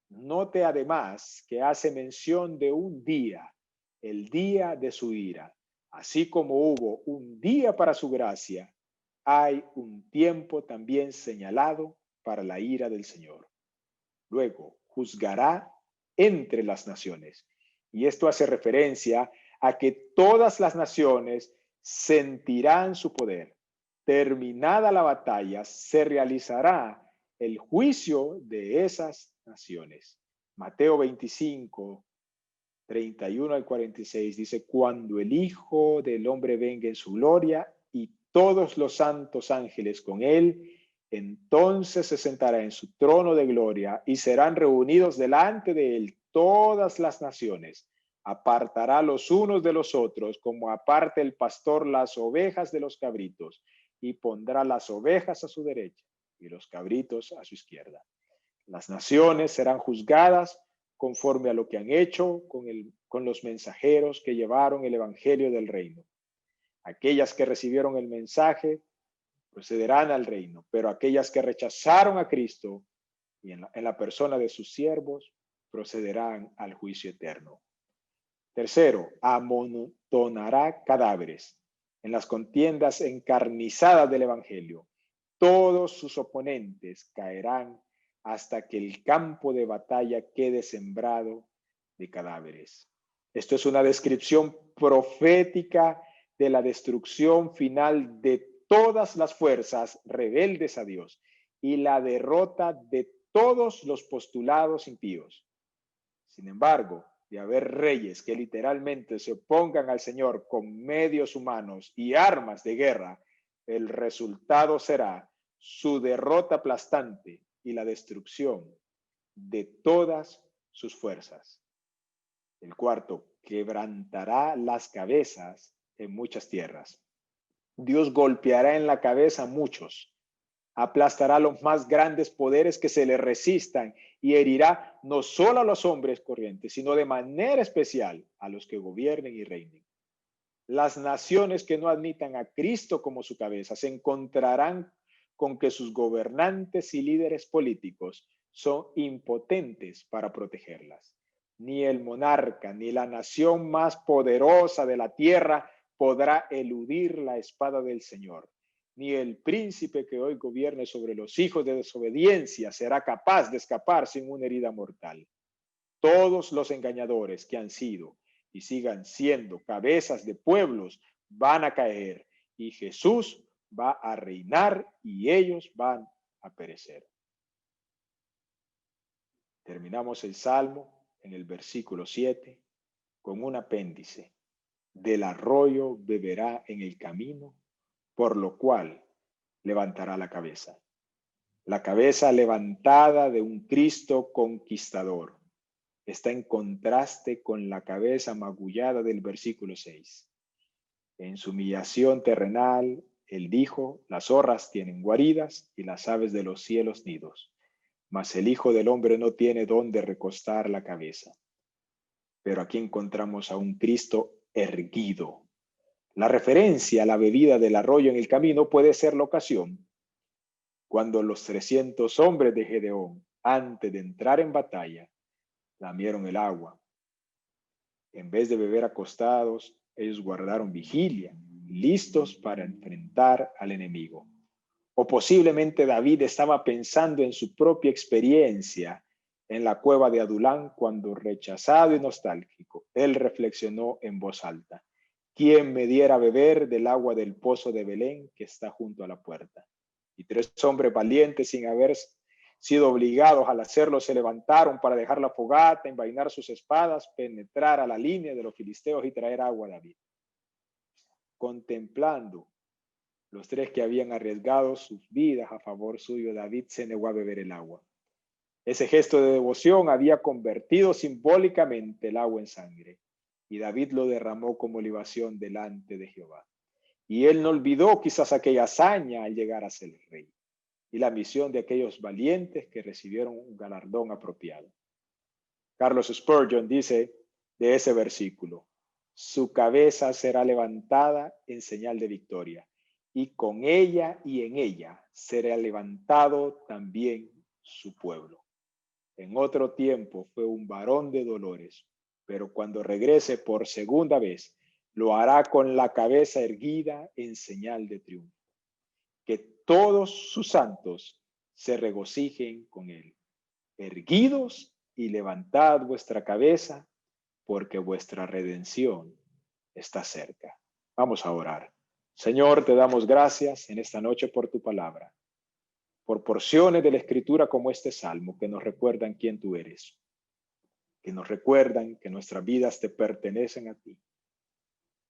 Note además que hace mención de un día, el día de su ira. Así como hubo un día para su gracia, hay un tiempo también señalado para la ira del Señor. Luego, juzgará entre las naciones. Y esto hace referencia a que todas las naciones sentirán su poder. Terminada la batalla, se realizará el juicio de esas naciones. Mateo 25, 31 al 46 dice: cuando el Hijo del Hombre venga en su gloria y todos los santos ángeles con él, entonces se sentará en su trono de gloria y serán reunidos delante de él todas las naciones. Apartará los unos de los otros, como aparta el pastor las ovejas de los cabritos, y pondrá las ovejas a su derecha y los cabritos a su izquierda. Las naciones serán juzgadas conforme a lo que han hecho con los mensajeros que llevaron el evangelio del reino. Aquellas que recibieron el mensaje procederán al reino, pero aquellas que rechazaron a Cristo y en la persona de sus siervos procederán al juicio eterno. Tercero, amontonará cadáveres en las contiendas encarnizadas del evangelio. Todos sus oponentes caerán hasta que el campo de batalla quede sembrado de cadáveres. Esto es una descripción profética de la destrucción final de todas las fuerzas rebeldes a Dios y la derrota de todos los postulados impíos. Sin embargo, de haber reyes que literalmente se opongan al Señor con medios humanos y armas de guerra, el resultado será su derrota aplastante y la destrucción de todas sus fuerzas. El cuarto, quebrantará las cabezas en muchas tierras. Dios golpeará en la cabeza a muchos, aplastará los más grandes poderes que se le resistan y herirá no solo a los hombres corrientes, sino de manera especial a los que gobiernen y reinen. Las naciones que no admitan a Cristo como su cabeza se encontrarán con que sus gobernantes y líderes políticos son impotentes para protegerlas. Ni el monarca ni la nación más poderosa de la tierra podrá eludir la espada del Señor. Ni el príncipe que hoy gobierne sobre los hijos de desobediencia será capaz de escapar sin una herida mortal. Todos los engañadores que han sido y sigan siendo cabezas de pueblos van a caer y Jesús va a reinar y ellos van a perecer. Terminamos el Salmo en el versículo 7 con un apéndice: del arroyo beberá en el camino, por lo cual levantará la cabeza. La cabeza levantada de un Cristo conquistador está en contraste con la cabeza magullada del versículo 6. En su humillación terrenal, él dijo: las zorras tienen guaridas y las aves de los cielos nidos, mas el Hijo del Hombre no tiene dónde recostar la cabeza. Pero aquí encontramos a un Cristo erguido. La referencia a la bebida del arroyo en el camino puede ser la ocasión cuando los 300 hombres de Gedeón, antes de entrar en batalla, lamieron el agua. En vez de beber acostados, ellos guardaron vigilia, listos para enfrentar al enemigo. O posiblemente David estaba pensando en su propia experiencia en la cueva de Adulán cuando, rechazado y nostálgico, él reflexionó en voz alta: ¿quién me diera a beber del agua del pozo de Belén que está junto a la puerta? Y 3 hombres valientes, sin haber sido obligados al hacerlo, se levantaron para dejar la fogata, envainar sus espadas, penetrar a la línea de los filisteos y traer agua a David. Contemplando los 3 que habían arriesgado sus vidas a favor suyo, David se negó a beber el agua. Ese gesto de devoción había convertido simbólicamente el agua en sangre, y David lo derramó como libación delante de Jehová. Y él no olvidó quizás aquella hazaña al llegar a ser el rey, y la misión de aquellos valientes que recibieron un galardón apropiado. Carlos Spurgeon dice de ese versículo: su cabeza será levantada en señal de victoria, y con ella y en ella será levantado también su pueblo. En otro tiempo fue un varón de dolores, pero cuando regrese por segunda vez, lo hará con la cabeza erguida en señal de triunfo. Que todos sus santos se regocijen con él. Erguidos y levantad vuestra cabeza, porque vuestra redención está cerca. Vamos a orar. Señor, te damos gracias en esta noche por tu palabra, por porciones de la Escritura como este Salmo que nos recuerdan quién tú eres, que nos recuerdan que nuestras vidas te pertenecen a ti,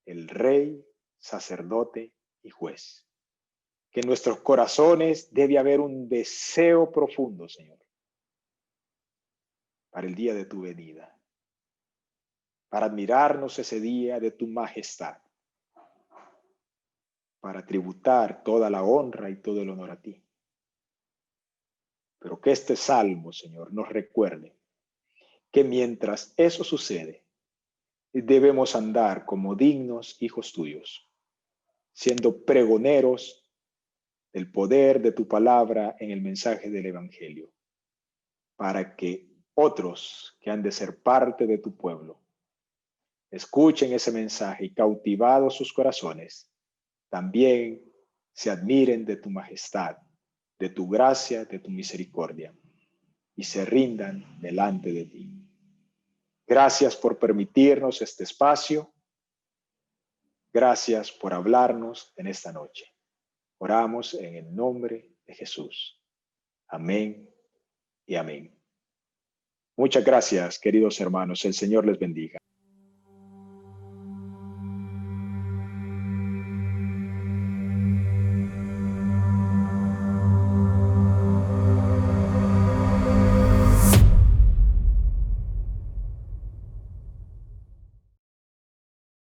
el Rey, sacerdote y juez. Que en nuestros corazones debe haber un deseo profundo, Señor, para el día de tu venida, para admirarnos ese día de tu majestad, para tributar toda la honra y todo el honor a ti. Pero que este salmo, Señor, nos recuerde que mientras eso sucede, debemos andar como dignos hijos tuyos, siendo pregoneros del poder de tu palabra en el mensaje del Evangelio, para que otros que han de ser parte de tu pueblo escuchen ese mensaje y, cautivados sus corazones, también se admiren de tu majestad, de tu gracia, de tu misericordia, y se rindan delante de ti. Gracias por permitirnos este espacio. Gracias por hablarnos en esta noche. Oramos en el nombre de Jesús. Amén y amén. Muchas gracias, queridos hermanos. El Señor les bendiga.